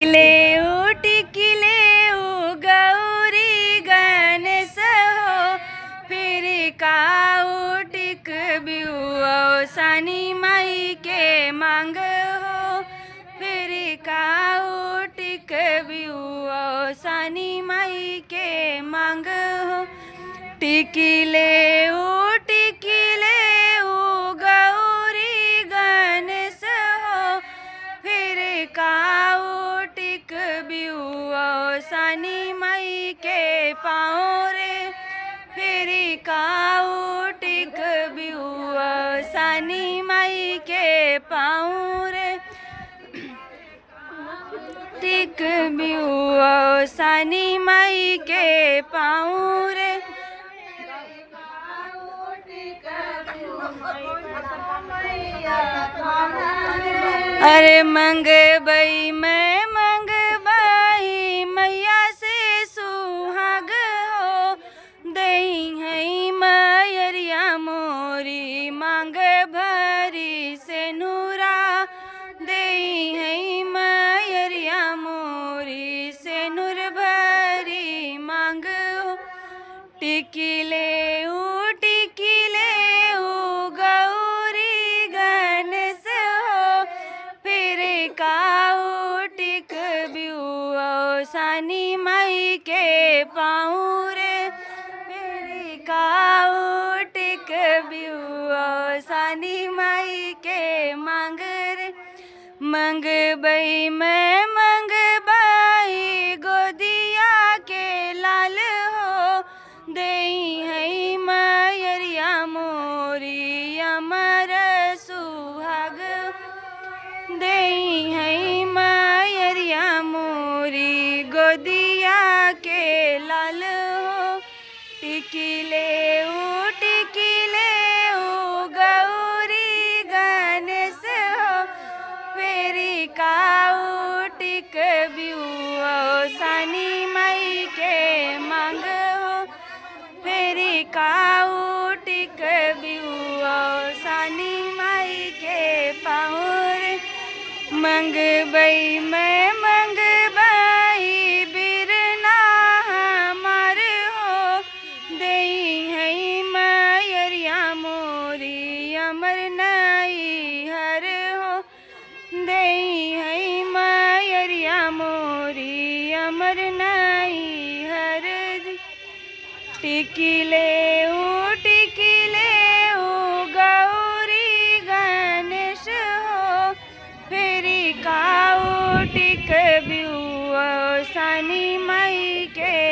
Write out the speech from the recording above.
टिकिले गौरी गणेश हो फिर काऊ टिक बिऊ सानी माई के मांग हो फिर काऊ टिक बिऊ सानी माई के मांग हो टिकिले गौरी गणेश हो फिर काऊ टिक बिऊ सानी माई के पाँव रे फिर काऊ टिक बिऊ सानी माई के पाँव रे टिक बिऊ सानी माई के पाँव रे अरे मंगबई मैं मंगबई मैया से सुहाग हो दई है मैरिया मोरी मांग भरी से नूरा दई है मैरिया मोरी से नूर भरी मांग हो टिकिले गौरी गणेश हो फिर काऊ टिक बिऊ सानी माई के पाँव रे फिर काऊ टिक बिऊ सानी माई के मांग रे मंगबई मैं मंगबई गोदिया के लाल हो दई है मैरिया मोरी अमर सुहाग दई है मैरिया मोरी गोदिया के लाल हो टिकिले गौरी गणेश हो फेरी काऊ टिक बिऊ सानी माई के मांग हो फेरी काऊ टिक बिऊ सानी माई के पाँव मंगबई मैं मंगबई बिरना हमार हो दई है मैरिया मोरी अमर नई हर हो दई है मैरिया मोरी अमर नई हर टिकिले गौरी गणेश हो फिर काऊ टिक बिऊ सानी माई के